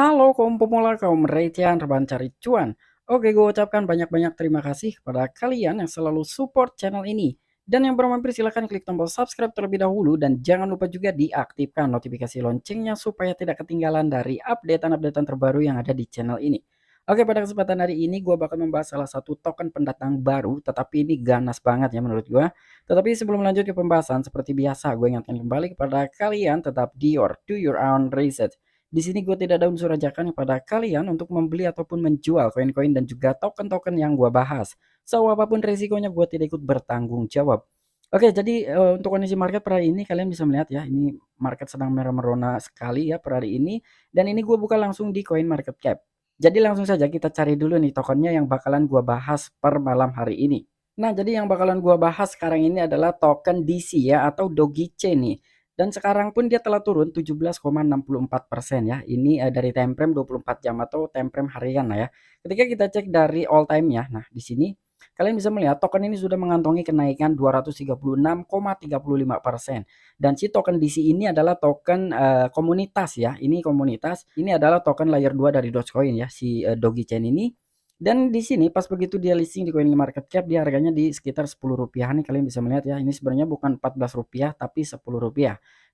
Halo kaum pemula, kaum recehan, rebahan cari cuan. Oke, gue ucapkan banyak-banyak terima kasih kepada kalian yang selalu support channel ini. Dan yang belum mampir silahkan klik tombol subscribe terlebih dahulu dan jangan lupa juga diaktifkan notifikasi loncengnya supaya tidak ketinggalan dari updatean-updatean terbaru yang ada di channel ini. Oke, pada kesempatan hari ini gue bakal membahas salah satu token pendatang baru, tetapi ini ganas banget ya menurut gue. Tetapi sebelum lanjut ke pembahasan, seperti biasa gue ingatkan kembali kepada kalian tetap do your own research. Di sini gue tidak ada unsur ajakan kepada kalian untuk membeli ataupun menjual koin-koin dan juga token-token yang gue bahas. So, apapun resikonya gue tidak ikut bertanggung jawab. Oke, jadi untuk kondisi market per hari ini kalian bisa melihat ya, ini market sedang merah-merona sekali ya per hari ini. Dan ini gue buka langsung di coin market cap. Jadi langsung saja kita cari dulu nih tokennya yang bakalan gue bahas per malam hari ini. Nah, jadi yang bakalan gue bahas sekarang ini adalah token DC ya atau Doge Chain nih. Dan sekarang pun dia telah turun 17,64% ya. Ini dari time frame 24 jam atau time frame harian lah ya. Ketika kita cek dari all time ya. Nah, di sini kalian bisa melihat token ini sudah mengantongi kenaikan 236,35%. Dan si token DC ini adalah token komunitas ya. Ini komunitas. Ini adalah token layer 2 dari Dogecoin ya, si Doge Chain ini. Dan di sini pas begitu dia listing di CoinMarketCap dia harganya di sekitar Rp10 nih kalian bisa melihat ya. Ini sebenarnya bukan Rp14 tapi Rp10.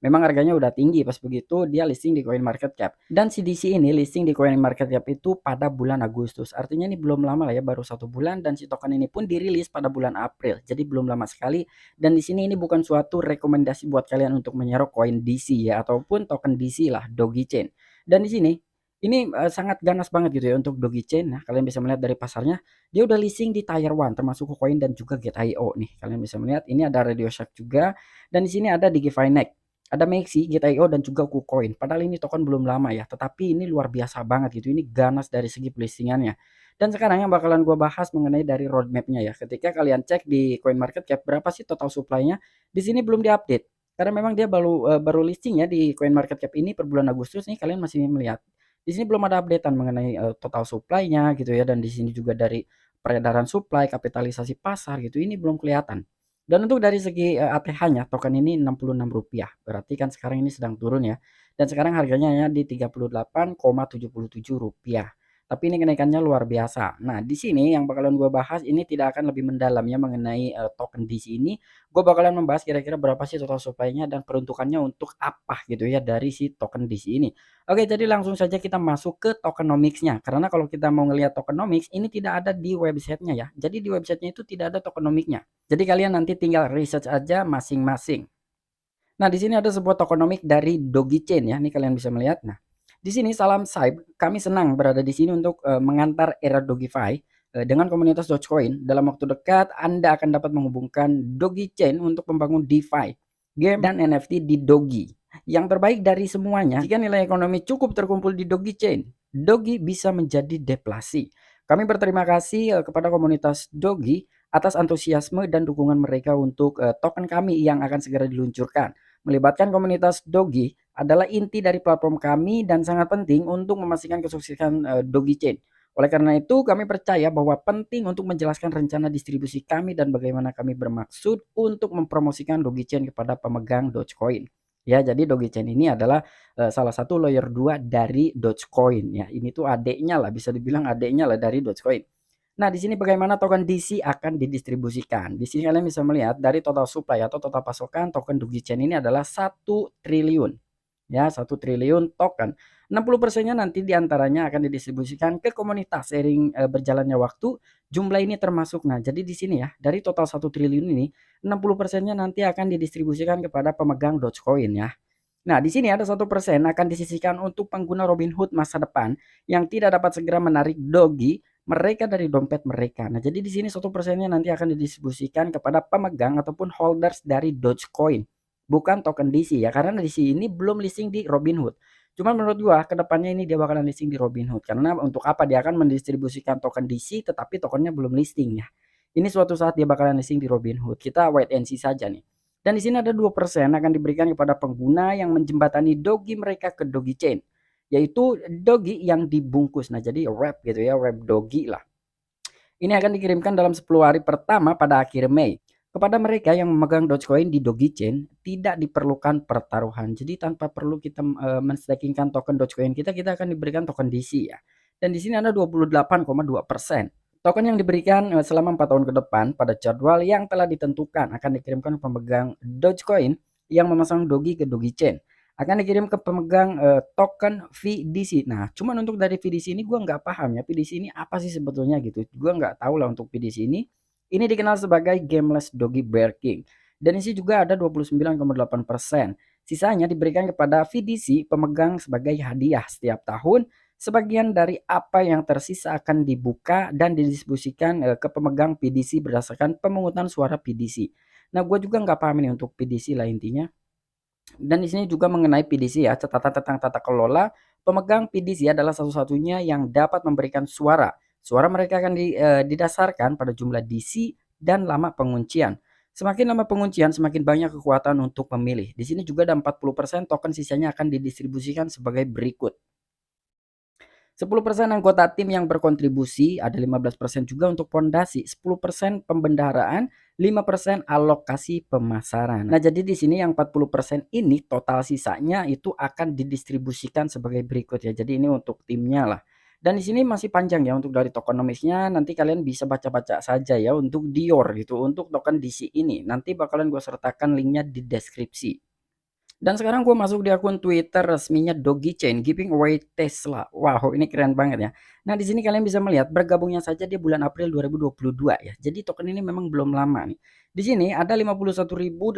Memang harganya udah tinggi pas begitu dia listing di CoinMarketCap. Dan CDC ini listing di CoinMarketCap itu pada bulan Agustus. Artinya ini belum lama lah ya, baru 1 bulan dan si token ini pun dirilis pada bulan April. Jadi belum lama sekali. Dan di sini ini bukan suatu rekomendasi buat kalian untuk menyerok koin DC ya ataupun token DC lah, Doge Chain. Dan di sini ini sangat ganas banget gitu ya untuk Doge Chain. Nah, kalian bisa melihat dari pasarnya, dia udah listing di Tier 1 termasuk KuCoin dan juga Gate.io nih. Kalian bisa melihat ini ada Radio Shack juga dan di sini ada DigiFinex, ada Maxi, Gate.io dan juga KuCoin. Padahal ini token belum lama ya, tetapi ini luar biasa banget gitu. Ini ganas dari segi listingannya. Dan sekarang yang bakalan gua bahas mengenai dari roadmap-nya ya. Ketika kalian cek di CoinMarketCap berapa sih total supply-nya, di sini belum diupdate. Karena memang dia baru listing ya di CoinMarketCap ini per bulan Agustus nih kalian masih melihat. Di sini belum ada updatean mengenai total supply-nya gitu ya dan di sini juga dari peredaran supply, kapitalisasi pasar gitu ini belum kelihatan. Dan untuk dari segi ATH-nya token ini Rp66. Berarti kan sekarang ini sedang turun ya. Dan sekarang harganya hanya di Rp38,77. Tapi ini kenaikannya luar biasa. Nah, di sini yang bakalan gue bahas ini tidak akan lebih mendalamnya mengenai token DC ini. Gue bakalan membahas kira-kira berapa sih total supply-nya dan peruntukannya untuk apa gitu ya dari si token DC ini. Oke, jadi langsung saja kita masuk ke tokenomics-nya. Karena kalau kita mau ngelihat tokenomics, ini tidak ada di websitenya ya. Jadi di websitenya itu tidak ada tokenomics-nya. Jadi kalian nanti tinggal research aja masing-masing. Nah, di sini ada sebuah tokenomics dari Doge Chain ya. Ini kalian bisa melihat. Nah, di sini salam Saib. Kami senang berada di sini untuk mengantar era Dogify dengan komunitas Dogecoin. Dalam waktu dekat, Anda akan dapat menghubungkan Doge Chain untuk membangun DeFi, game dan NFT di Doge. Yang terbaik dari semuanya, jika nilai ekonomi cukup terkumpul di Doge Chain, Doge bisa menjadi deflasi. Kami berterima kasih kepada komunitas Doge atas antusiasme dan dukungan mereka untuk token kami yang akan segera diluncurkan. Melibatkan komunitas Doge adalah inti dari platform kami dan sangat penting untuk memastikan kesuksesan Doge Chain. Oleh karena itu, kami percaya bahwa penting untuk menjelaskan rencana distribusi kami dan bagaimana kami bermaksud untuk mempromosikan Doge Chain kepada pemegang Dogecoin. Ya, jadi Doge Chain ini adalah salah satu layer 2 dari Dogecoin ya. Ini tuh adiknya lah, bisa dibilang adiknya lah dari Dogecoin. Nah, di sini bagaimana token DC akan didistribusikan. Di sini kalian bisa melihat dari total supply atau total pasokan token Dogecoin ini adalah 1 triliun. Ya, 1 triliun token. 60%-nya nanti diantaranya akan didistribusikan ke komunitas seiring berjalannya waktu. Jumlah ini termasuk. Nah, jadi di sini ya, dari total 1 triliun ini, 60%-nya nanti akan didistribusikan kepada pemegang Dogecoin ya. Nah, di sini ada 1% akan disisihkan untuk pengguna Robinhood masa depan yang tidak dapat segera menarik Doge mereka dari dompet mereka. Nah, jadi di sini 1%-nya nanti akan didistribusikan kepada pemegang ataupun holders dari Dogecoin, bukan token DC ya, karena DC ini belum listing di Robinhood. Cuman menurut gua kedepannya ini dia bakalan listing di Robinhood karena untuk apa dia akan mendistribusikan token DC tetapi tokennya belum listing ya. Ini suatu saat dia bakalan listing di Robinhood. Kita wait and see saja nih. Dan di sini ada 2% akan diberikan kepada pengguna yang menjembatani Doge mereka ke Doge Chain, yaitu Doge yang dibungkus. Nah, jadi wrap gitu ya, wrap Doge lah. Ini akan dikirimkan dalam 10 hari pertama pada akhir Mei. Kepada mereka yang memegang Dogecoin di Dogechain tidak diperlukan pertaruhan. Jadi tanpa perlu kita men-stakingkan token Dogecoin kita, kita akan diberikan token DC ya. Dan di sini ada 28,2%. Token yang diberikan selama 4 tahun ke depan pada jadwal yang telah ditentukan akan dikirimkan ke pemegang Dogecoin yang memasang Doge ke Dogechain. Akan dikirim ke pemegang token VDC. Nah, cuman untuk dari VDC ini gue nggak paham ya. VDC ini apa sih sebetulnya gitu. Gue nggak tahu lah untuk VDC ini. Ini dikenal sebagai Gameless Doggy Bear King. Dan isi juga ada 29,8%. Sisanya diberikan kepada VDC pemegang sebagai hadiah setiap tahun. Sebagian dari apa yang tersisa akan dibuka dan didistribusikan ke pemegang PDC berdasarkan pemungutan suara PDC. Nah, gue juga nggak paham ini untuk PDC lah intinya. Dan di sini juga mengenai PDC ya, catatan tentang tata kelola. Pemegang PDC adalah satu-satunya yang dapat memberikan suara. Suara mereka akan didasarkan pada jumlah DC dan lama penguncian. Semakin lama penguncian, semakin banyak kekuatan untuk memilih. Di sini juga ada 40% token sisanya akan didistribusikan sebagai berikut. 10% anggota tim yang berkontribusi, ada 15% juga untuk pondasi, 10% pembendaharaan, 5% alokasi pemasaran. Nah, jadi di sini yang 40% ini total sisanya itu akan didistribusikan sebagai berikut ya. Jadi ini untuk timnya lah. Dan di sini masih panjang ya untuk dari tokenomicsnya, nanti kalian bisa baca-baca saja ya untuk Dior gitu, untuk token DC ini. Nanti bakalan gue sertakan linknya di deskripsi. Dan sekarang gue masuk di akun Twitter resminya Dogechain Giving Away Tesla. Wow, ini keren banget ya. Nah, di sini kalian bisa melihat bergabungnya saja di bulan April 2022 ya. Jadi token ini memang belum lama nih. Di sini ada 51.852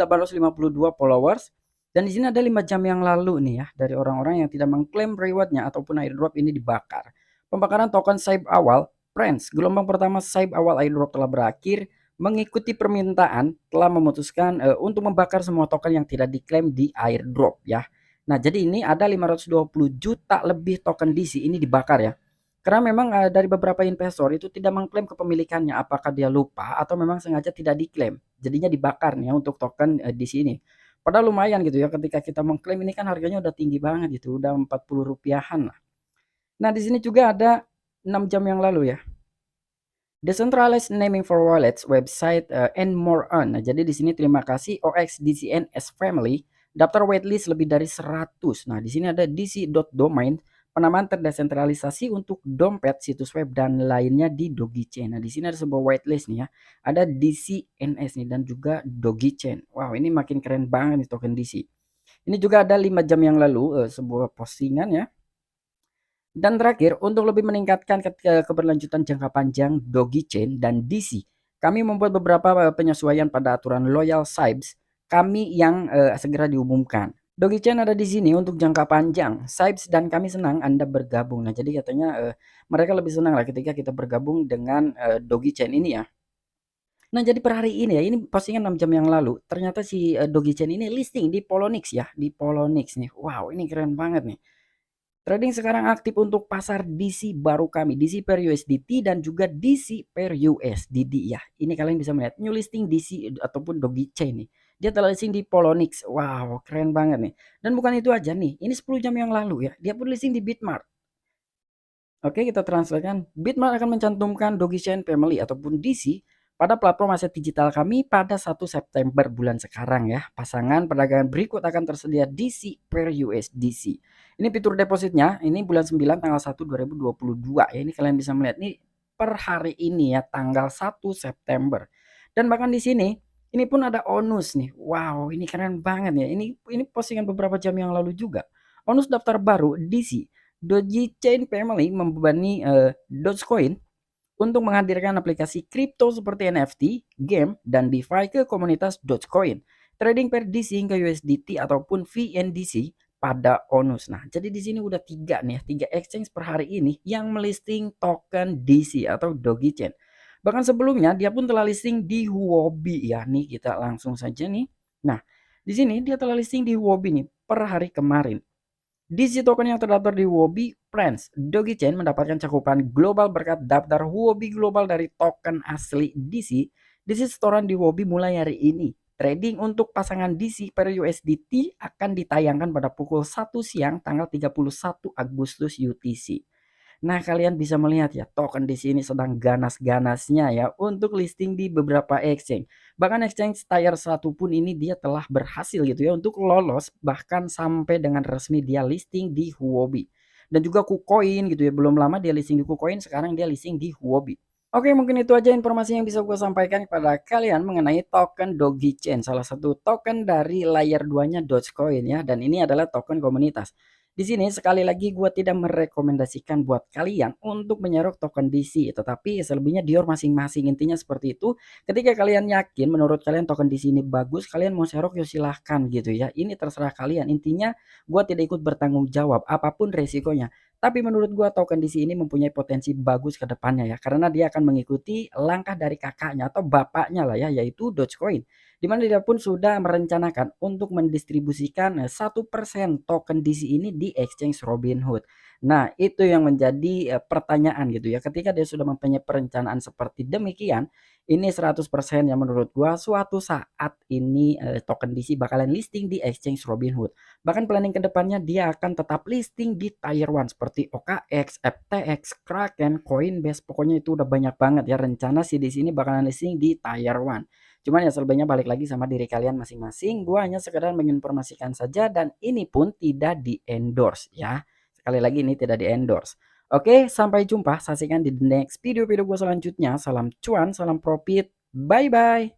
followers dan di sini ada 5 jam yang lalu nih ya dari orang-orang yang tidak mengklaim rewardnya ataupun airdrop ini dibakar. Pembakaran token SHIB awal, Friends, gelombang pertama SHIB awal airdrop telah berakhir. Mengikuti permintaan telah memutuskan untuk membakar semua token yang tidak diklaim di airdrop ya. Nah, jadi ini ada 520 juta lebih token DC ini dibakar ya. Karena memang dari beberapa investor itu tidak mengklaim kepemilikannya, apakah dia lupa atau memang sengaja tidak diklaim. Jadinya dibakar nih ya untuk token DC ini. Padahal lumayan gitu ya ketika kita mengklaim ini kan harganya udah tinggi banget gitu, udah 40 rupiahan lah. Nah, di sini juga ada 6 jam yang lalu ya. Decentralized Naming for Wallets website and more on. Nah, jadi di sini terima kasih OXDCN as Family daftar waitlist lebih dari 100. Nah, di sini ada dc.domain penamaan terdesentralisasi untuk dompet, situs web dan lainnya di Dogechain. Nah, di sini ada sebuah waitlist nih ya. Ada DCNS nih dan juga Dogechain. Wow, ini makin keren banget nih token DC. Ini juga ada 5 jam yang lalu sebuah postingan ya. Dan terakhir, untuk lebih meningkatkan keberlanjutan jangka panjang Dogechain dan DC, kami membuat beberapa penyesuaian pada aturan Loyal Sibes kami yang segera diumumkan. Dogechain ada di sini untuk jangka panjang. Sibes dan kami senang Anda bergabung. Nah, jadi katanya mereka lebih senang lah ketika kita bergabung dengan Dogechain ini ya. Nah, jadi per hari ini ya, ini postingan 6 jam yang lalu, ternyata si Dogechain ini listing di Poloniex ya, di Poloniex nih. Wow, ini keren banget nih. Trading sekarang aktif untuk pasar DC baru kami, DC per USDT dan juga DC per USDD ya. Ini kalian bisa melihat new listing DC ataupun Dogechain nih. Dia telah listing di Poloniex. Wow, keren banget nih. Dan bukan itu aja nih, ini 10 jam yang lalu ya. Dia pun listing di Bitmart. Oke, kita transferkan. Bitmart akan mencantumkan Dogechain Family ataupun DC pada platform aset digital kami pada 1 September bulan sekarang ya. Pasangan perdagangan berikut akan tersedia DC per USDC. Ini fitur depositnya, ini bulan 9 tanggal 1 2022 ya. Ini kalian bisa melihat nih per hari ini ya tanggal 1 September. Dan bahkan di sini ini pun ada onus nih. Wow, ini keren banget ya. Ini postingan beberapa jam yang lalu juga. Onus daftar baru DC Dogechain Family membebani Dogecoin untuk menghadirkan aplikasi kripto seperti NFT, game, dan DeFi ke komunitas Dogecoin. Trading per DC hingga USDT ataupun VNDC pada onus. Nah, jadi di sini udah 3 nih, 3 exchange per hari ini yang melisting token DC atau Dogechain. Bahkan sebelumnya dia pun telah listing di Huobi ya. Nih kita langsung saja nih. Nah, di sini dia telah listing di Huobi nih per hari kemarin. DC token yang terdaftar di Huobi Friends, Dogechain mendapatkan cakupan global berkat daftar Huobi global dari token asli DC. DC setoran di Huobi mulai hari ini. Trading untuk pasangan DC per USDT akan ditayangkan pada pukul 1 siang tanggal 31 Agustus UTC. Nah, kalian bisa melihat ya, token di sini sedang ganas-ganasnya ya untuk listing di beberapa exchange. Bahkan exchange tier 1 pun ini dia telah berhasil gitu ya untuk lolos bahkan sampai dengan resmi dia listing di Huobi. Dan juga KuCoin gitu ya, belum lama dia listing di KuCoin, sekarang dia listing di Huobi. Oke, mungkin itu aja informasi yang bisa gue sampaikan kepada kalian mengenai token Doge Chain, salah satu token dari layer 2-nya Dogecoin ya, dan ini adalah token komunitas. Di sini sekali lagi gue tidak merekomendasikan buat kalian untuk menyerok token DC, tetapi selebihnya Dior masing-masing. Intinya seperti itu. Ketika kalian yakin menurut kalian token DC ini bagus, kalian mau serok ya silahkan gitu ya. Ini terserah kalian. Intinya gue tidak ikut bertanggung jawab apapun resikonya. Tapi menurut gua token DC ini mempunyai potensi bagus ke depannya ya, karena dia akan mengikuti langkah dari kakaknya atau bapaknya lah ya, yaitu Dogecoin. Di mana dia pun sudah merencanakan untuk mendistribusikan 1% token DC ini di exchange Robinhood. Nah, itu yang menjadi pertanyaan gitu ya. Ketika dia sudah mempunyai perencanaan seperti demikian, ini 100% yang menurut gua suatu saat ini token DC bakalan listing di exchange Robinhood. Bahkan planning ke depannya dia akan tetap listing di tier 1 seperti OKX, FTX, Kraken, Coinbase. Pokoknya itu udah banyak banget ya rencana sih di sini bakalan listing di tier 1. Cuman ya selebihnya balik lagi sama diri kalian masing-masing. Gua hanya sekedar menginformasikan saja dan ini pun tidak di-endorse ya. Sekali lagi ini tidak di-endorse. Oke, sampai jumpa. Saksikan di next video-video gue selanjutnya. Salam cuan, salam profit. Bye-bye.